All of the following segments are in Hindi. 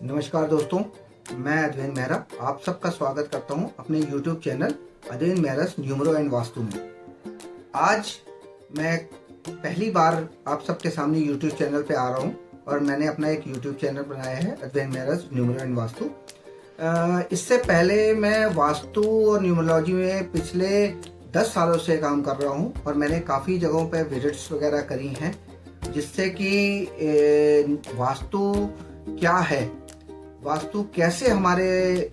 नमस्कार दोस्तों, मैं अद्वैन मेहरा आप सबका स्वागत करता हूं अपने YouTube channel Advain Mehra's numero and Vastu में। आज मैं पहली बार आप सबके सामने YouTube चैनल पे आ रहा हूं और मैंने अपना एक YouTube चैनल बनाया है अद्वैन मेहरा's न्यूमरो एंड वास्तु। इससे पहले मैं वास्तु और न्यूमरोलॉजी में पिछले 10 सालों से काम कर रहा हूं और मैंने काफ़ी जगहों पे विजिट्स वगैरह करी हैं, जिससे कि वास्तु क्या है, वास्तु कैसे हमारे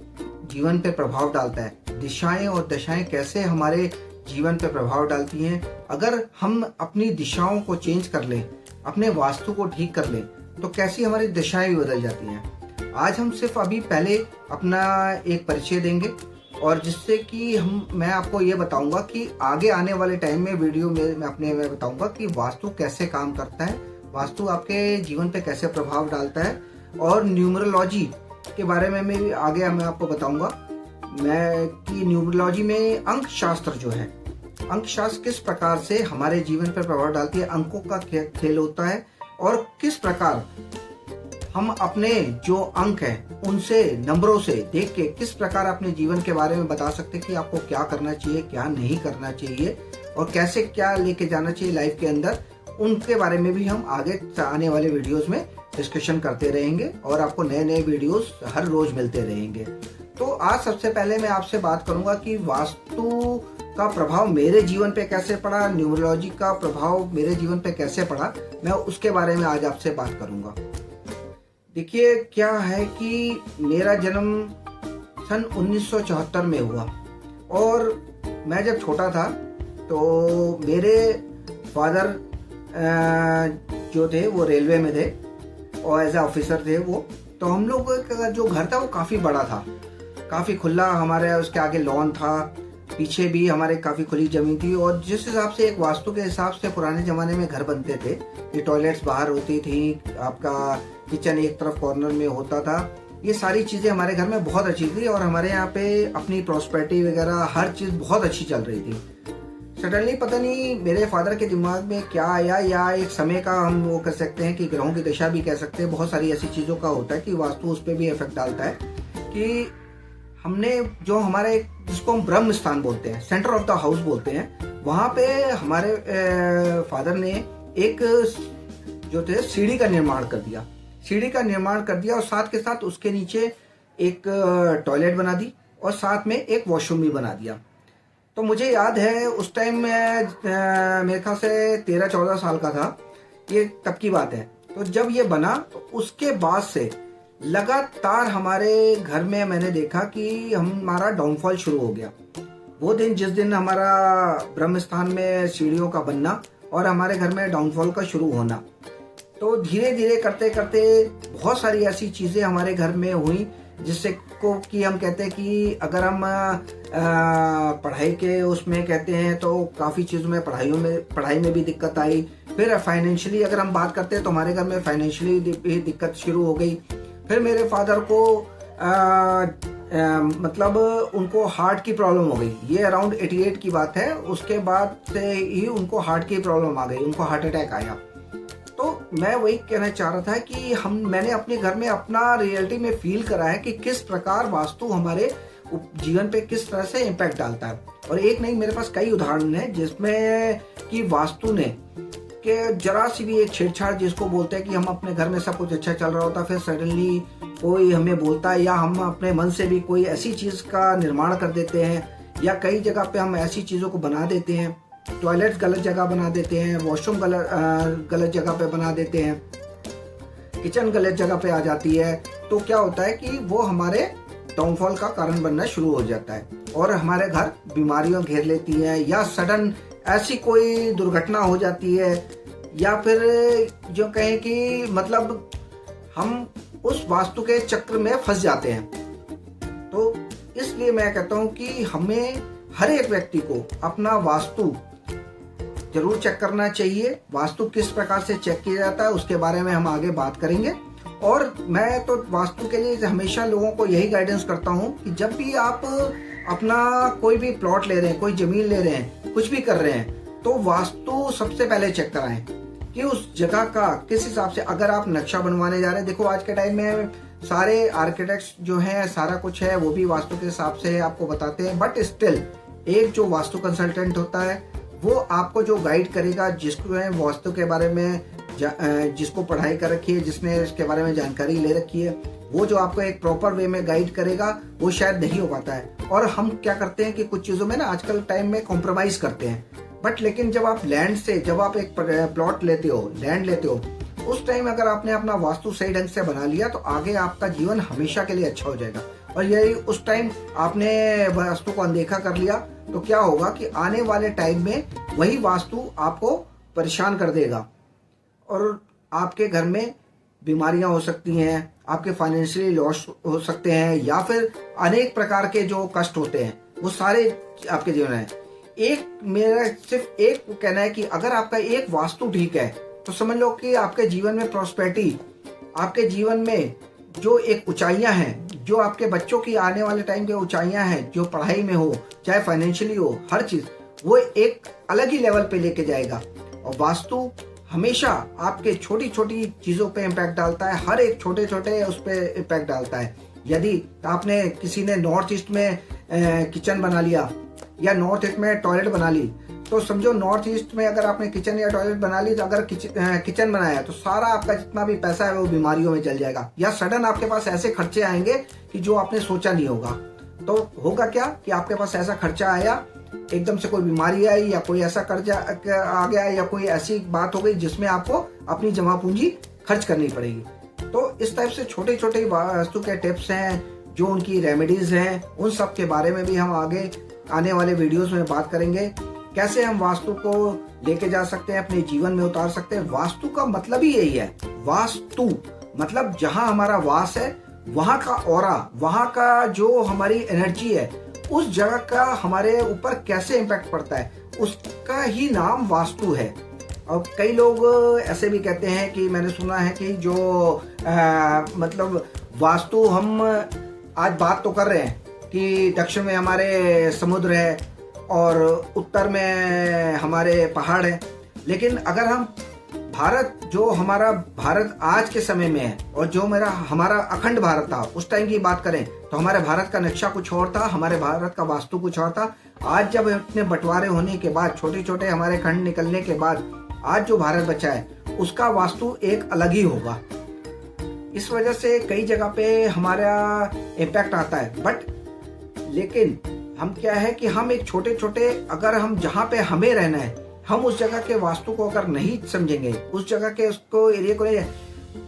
जीवन पे प्रभाव डालता है, दिशाएं और दशाएं कैसे हमारे जीवन पे प्रभाव डालती हैं। अगर हम अपनी दिशाओं को चेंज कर लें, अपने वास्तु को ठीक कर लें, तो कैसी हमारी दिशाएं भी बदल जाती हैं। आज हम सिर्फ अभी पहले अपना एक परिचय देंगे और जिससे कि मैं आपको ये बताऊंगा कि आगे आने वाले टाइम में वीडियो में मैं बताऊंगा कि वास्तु कैसे काम करता है, वास्तु आपके जीवन पे कैसे प्रभाव डालता है, और न्यूमरोलॉजी के बारे में भी आगे मैं आपको बताऊंगा कि न्यूमरोलॉजी में अंक शास्त्र जो है, अंक शास्त्र किस प्रकार से हमारे जीवन पर प्रभाव डालती है, अंकों का खेल होता है और किस प्रकार हम अपने जो अंक हैं उनसे, नंबरों से देख के किस प्रकार अपने जीवन के बारे में बता सकते हैं कि आपको क्या करना चाहिए, क्या नहीं करना चाहिए और कैसे क्या लेके जाना चाहिए लाइफ के अंदर। उनके बारे में भी हम आगे आने वाले वीडियोस में डिस्कशन करते रहेंगे और आपको नए नए वीडियोस हर रोज मिलते रहेंगे। तो आज सबसे पहले मैं आपसे बात करूंगा कि वास्तु का प्रभाव मेरे जीवन पे कैसे पड़ा, न्यूमरोलॉजी का प्रभाव मेरे जीवन पे कैसे पड़ा, मैं उसके बारे में आज आपसे बात करूंगा। देखिए, क्या है कि मेरा जन्म सन 1974 में हुआ और मैं जब छोटा था तो मेरे फादर जो थे वो रेलवे में थे और एज ए ऑफिसर थे वो। तो हम लोग का जो घर था वो काफ़ी बड़ा था, काफ़ी खुला, हमारे उसके आगे लॉन था, पीछे भी हमारे काफ़ी खुली ज़मीन थी। और जिस हिसाब से एक वास्तु के हिसाब से पुराने ज़माने में घर बनते थे, ये टॉयलेट्स बाहर होती थी, आपका किचन एक तरफ कॉर्नर में होता था, ये सारी चीज़ें हमारे घर में बहुत अच्छी थी और हमारे यहाँ पे अपनी प्रॉस्पेरिटी वगैरह हर चीज़ बहुत अच्छी चल रही थी। सडनली पता नहीं मेरे फादर के दिमाग में क्या आया, या एक समय का हम वो कर सकते हैं कि ग्रहों की दिशा भी कह सकते हैं, बहुत सारी ऐसी चीज़ों का होता है कि वास्तु उस पर भी इफेक्ट डालता है कि हमने जो हमारे, जिसको हम ब्रह्म स्थान बोलते हैं, सेंटर ऑफ द हाउस बोलते हैं, वहाँ पे हमारे फादर ने एक जो थे सीढ़ी का निर्माण कर दिया, सीढ़ी का निर्माण कर दिया और साथ के साथ उसके नीचे एक टॉयलेट बना दी और साथ में एक वॉशरूम भी बना दिया। तो मुझे याद है उस टाइम में मेरे ख्याल से 13-14 साल का था, ये तब की बात है। तो जब ये बना तो उसके बाद से लगातार हमारे घर में मैंने देखा कि हमारा डाउनफॉल शुरू हो गया। वो दिन, जिस दिन हमारा ब्रह्म स्थान में सीढ़ियों का बनना और हमारे घर में डाउनफॉल का शुरू होना, तो धीरे धीरे करते करते बहुत सारी ऐसी चीज़ें हमारे घर में हुई जिससे को कि हम कहते हैं कि अगर हम पढ़ाई के उसमें कहते हैं तो काफ़ी चीज़ों में, पढ़ाई में भी दिक्कत आई। फिर फाइनेंशियली अगर हम बात करते हैं तो हमारे घर में फाइनेंशियली भी दिक्कत शुरू हो गई। फिर मेरे फादर को मतलब उनको हार्ट की प्रॉब्लम हो गई, ये अराउंड 88 की बात है। उसके बाद से ही उनको हार्ट की प्रॉब्लम आ गई, उनको हार्ट अटैक आया। तो मैं वही कहना चाह रहा था कि मैंने अपने घर में अपना रियलिटी में फील करा है कि किस प्रकार वास्तु हमारे जीवन पे किस तरह से इम्पैक्ट डालता है। और एक नहीं, मेरे पास कई उदाहरण हैं जिसमें कि वास्तु ने कि जरा सी भी एक छेड़छाड़, जिसको बोलते हैं कि हम अपने घर में सब कुछ अच्छा चल रहा होता, फिर सडनली कोई हमें बोलता है या हम अपने मन से भी कोई ऐसी चीज़ का निर्माण कर देते हैं, या कई जगह पे हम ऐसी चीज़ों को बना देते हैं, टॉयलेट गलत जगह बना देते हैं, वॉशरूम गलत जगह पे बना देते हैं, किचन गलत जगह पे आ जाती है। तो क्या होता है कि वो हमारे डाउनफॉल का कारण बनना शुरू हो जाता है और हमारे घर बीमारियों घेर लेती है, या सडन ऐसी कोई दुर्घटना हो जाती है, या फिर जो कहें कि मतलब हम उस वास्तु के चक्र में फंस जाते हैं। तो इसलिए मैं कहता हूँ कि हमें, हर एक व्यक्ति को अपना वास्तु जरूर चेक करना चाहिए। वास्तु किस प्रकार से चेक किया जाता है उसके बारे में हम आगे बात करेंगे। और मैं तो वास्तु के लिए हमेशा लोगों को यही गाइडेंस करता हूँ कि जब भी आप अपना कोई भी प्लॉट ले रहे हैं, कोई जमीन ले रहे हैं, कुछ भी कर रहे हैं, तो वास्तु सबसे पहले चेक कराएं कि उस जगह का किस हिसाब से, अगर आप नक्शा बनवाने जा रहे हैं, देखो आज के टाइम में सारे आर्किटेक्ट्स जो हैं, सारा कुछ है वो भी वास्तु के हिसाब से आपको बताते हैं, बट स्टिल एक जो वास्तु कंसल्टेंट होता है वो आपको जो गाइड करेगा, जिसको है वास्तु के बारे में जिसको पढ़ाई कर रखी है, जिसने इसके बारे में जानकारी ले रखी है, वो जो आपको एक प्रॉपर वे में गाइड करेगा वो शायद नहीं हो पाता है। और हम क्या करते हैं कि कुछ चीज़ों में ना आजकल टाइम में कॉम्प्रोमाइज़ करते हैं, बट लेकिन जब आप लैंड से, जब आप एक प्लॉट लेते हो, लैंड लेते हो, उस टाइम अगर आपने अपना वास्तु सही ढंग से बना लिया तो आगे आपका जीवन हमेशा के लिए अच्छा हो जाएगा। और यही उस टाइम आपने वास्तु को अनदेखा कर लिया तो क्या होगा कि आने वाले टाइम में वही वास्तु आपको परेशान कर देगा और आपके घर में बीमारियां हो सकती हैं, आपके फाइनेंशियली लॉस हो सकते हैं, या फिर अनेक प्रकार के जो कष्ट होते हैं वो सारे आपके जीवन में। मेरा सिर्फ एक कहना है कि अगर आपका एक वास्तु ठीक है तो समझ लो कि आपके जीवन में प्रॉस्पेरिटी, आपके जीवन में जो एक ऊंचाइयां हैं, जो आपके बच्चों की आने वाले टाइम के ऊंचाइयां हैं, जो पढ़ाई में हो चाहे फाइनेंशियली हो, हर चीज वो एक अलग ही लेवल पे लेके जाएगा। और वास्तु हमेशा आपके छोटी छोटी चीजों पे इम्पैक्ट डालता है, हर एक छोटे छोटे उस पर इम्पैक्ट डालता है। यदि आपने किसी ने नॉर्थ ईस्ट में किचन बना लिया या नॉर्थ ईस्ट में टॉयलेट बना ली, तो समझो नॉर्थ ईस्ट में अगर आपने किचन या टॉयलेट बना ली, तो अगर किचन बनाया तो सारा आपका जितना भी पैसा है वो बीमारियों में चल जाएगा, या सडन आपके पास ऐसे खर्चे आएंगे कि जो आपने सोचा नहीं होगा। तो होगा क्या कि आपके पास ऐसा खर्चा आया, एकदम से कोई बीमारी आई या कोई ऐसा कर्जा आ गया या कोई ऐसी बात हो गई जिसमें आपको अपनी जमा पूंजी खर्च करनी पड़ेगी। तो इस टाइप से छोटे छोटे वास्तु के टिप्स हैं, जो उनकी रेमेडीज हैं, उन सब के बारे में भी हम आगे आने वाले वीडियोस में बात करेंगे। कैसे हम वास्तु को लेके जा सकते हैं, अपने जीवन में उतार सकते हैं। वास्तु का मतलब ही यही है, वास्तु मतलब जहां हमारा वास है, वहां का ऑरा, वहां का जो हमारी एनर्जी है, उस जगह का हमारे ऊपर कैसे इम्पैक्ट पड़ता है, उसका ही नाम वास्तु है। और कई लोग ऐसे भी कहते हैं कि मैंने सुना है कि जो मतलब वास्तु, हम आज बात तो कर रहे हैं कि दक्षिण में हमारे समुद्र है और उत्तर में हमारे पहाड़ है, लेकिन अगर हम भारत, जो हमारा भारत आज के समय में है और जो हमारा अखंड भारत था उस टाइम की बात करें तो हमारे भारत का नक्शा कुछ और था, हमारे भारत का वास्तु कुछ और था। आज जब इतने बंटवारे होने के बाद, छोटे छोटे हमारे खंड निकलने के बाद, आज जो भारत बचा है उसका वास्तु एक अलग ही होगा। इस वजह से कई जगह पे हमारा इम्पैक्ट आता है, बट लेकिन हम क्या है कि हम एक छोटे छोटे, अगर हम जहाँ पे हमें रहना है, हम उस जगह के वास्तु को अगर नहीं समझेंगे, उस जगह के उसको एरिया को,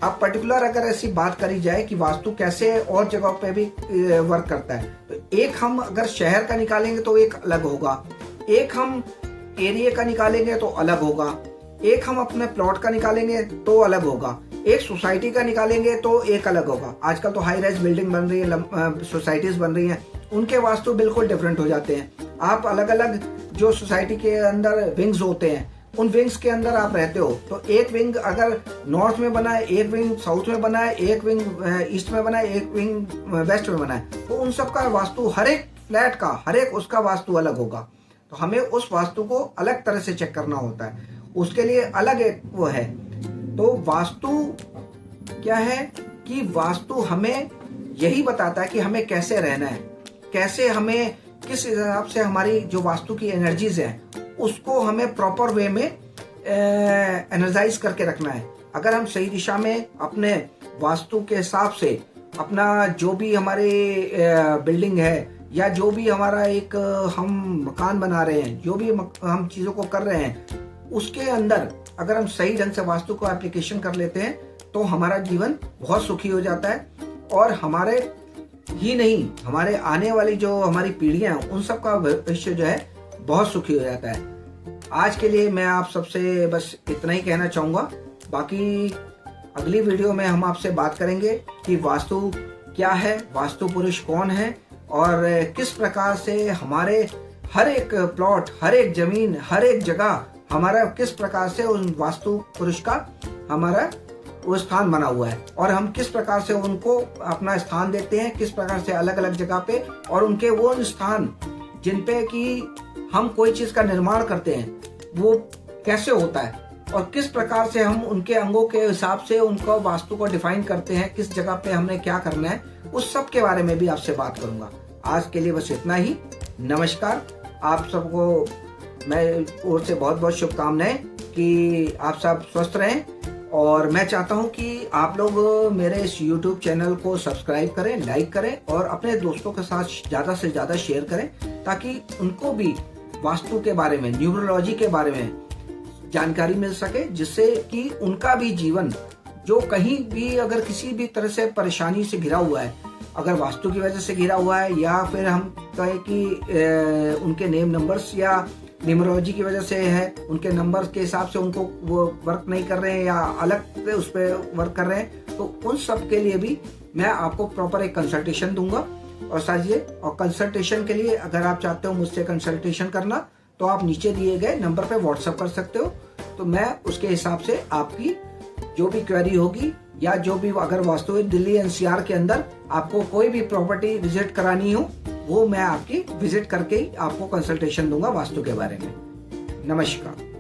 अब पर्टिकुलर अगर ऐसी बात करी जाए कि वास्तु कैसे और जगहों पे भी वर्क करता है, तो एक हम अगर शहर का निकालेंगे तो एक अलग होगा, एक हम एरिया का निकालेंगे तो अलग होगा, एक हम अपने प्लॉट का निकालेंगे तो अलग होगा, एक सोसाइटी का निकालेंगे तो एक अलग होगा। आजकल तो हाई राइज बिल्डिंग बन रही है, सोसाइटीज बन रही हैं, उनके वास्तु बिल्कुल डिफरेंट हो जाते हैं। आप अलग अलग जो सोसाइटी के अंदर विंग्स होते हैं, उन विंग्स के अंदर आप रहते हो, तो एक विंग अगर नॉर्थ में बना है, एक विंग साउथ में बना है, एक विंग ईस्ट में बना है, एक विंग वेस्ट में बना है, तो उन सब का वास्तु, हर एक फ्लैट का, हर एक उसका वास्तु अलग होगा। तो हमें उस वास्तु को अलग तरह से चेक करना होता है, उसके लिए अलग एक वो है। तो वास्तु क्या है कि वास्तु हमें यही बताता है कि हमें कैसे रहना है, कैसे हमें, किस हिसाब से हमारी जो वास्तु की एनर्जीज हैं उसको हमें प्रॉपर वे में एनर्जाइज करके रखना है। अगर हम सही दिशा में अपने वास्तु के हिसाब से अपना जो भी हमारे बिल्डिंग है या जो भी हमारा एक हम मकान बना रहे हैं, जो भी हम चीज़ों को कर रहे हैं, उसके अंदर अगर हम सही ढंग से वास्तु को एप्लीकेशन कर लेते हैं तो हमारा जीवन बहुत सुखी हो जाता है, और हमारे ही नहीं, हमारे आने वाली जो हमारी पीढ़ियां हैं उन सब का भविष्य जो है बहुत सुखी हो जाता है। आज के लिए मैं आप सबसे बस इतना ही कहना चाहूँगा। बाकी अगली वीडियो में हम आपसे बात करेंगे कि वास्तु क्या है, वास्तु पुरुष कौन है, और किस प्रकार से हमारे हर एक प्लॉट, हर एक जमीन, हर एक जगह हमारा किस प्रकार से उन वास्तु पुरुष का हमारा वो स्थान बना हुआ है, और हम किस प्रकार से उनको अपना स्थान देते हैं, किस प्रकार से अलग अलग जगह पे, और उनके वो स्थान जिन पे कि हम कोई चीज का निर्माण करते हैं वो कैसे होता है, और किस प्रकार से हम उनके अंगों के हिसाब से उनको वास्तु को डिफाइन करते हैं, किस जगह पे हमने क्या करना है, उस सब के बारे में भी आपसे बात करूंगा। आज के लिए बस इतना ही। नमस्कार। आप सबको मैं ओर से बहुत बहुत शुभकामनाएं कि आप सब स्वस्थ रहें, और मैं चाहता हूं कि आप लोग मेरे इस YouTube चैनल को सब्सक्राइब करें, लाइक करें और अपने दोस्तों के साथ ज़्यादा से ज़्यादा शेयर करें, ताकि उनको भी वास्तु के बारे में, न्यूमरोलॉजी के बारे में जानकारी मिल सके, जिससे कि उनका भी जीवन जो कहीं भी अगर किसी भी तरह से परेशानी से घिरा हुआ है, अगर वास्तु की वजह से घिरा हुआ है या फिर हम कहें कि उनके नेम नंबर्स या न्यूमरोलॉजी की वजह से है, उनके नंबर के हिसाब से उनको वो वर्क नहीं कर रहे हैं या अलग उस पर वर्क कर रहे हैं, तो उन सब के लिए भी मैं आपको प्रॉपर एक कंसल्टेशन दूंगा। और साजिए, और कंसल्टेशन के लिए अगर आप चाहते हो मुझसे कंसल्टेशन करना, तो आप नीचे दिए गए नंबर पे व्हाट्सएप कर सकते हो। तो मैं उसके हिसाब से आपकी जो भी क्वेरी होगी, या जो भी अगर वास्तु दिल्ली NCR के अंदर आपको कोई भी प्रॉपर्टी विजिट करानी हो, वो मैं आपकी विजिट करके ही आपको कंसल्टेशन दूंगा वास्तु के बारे में। नमस्कार।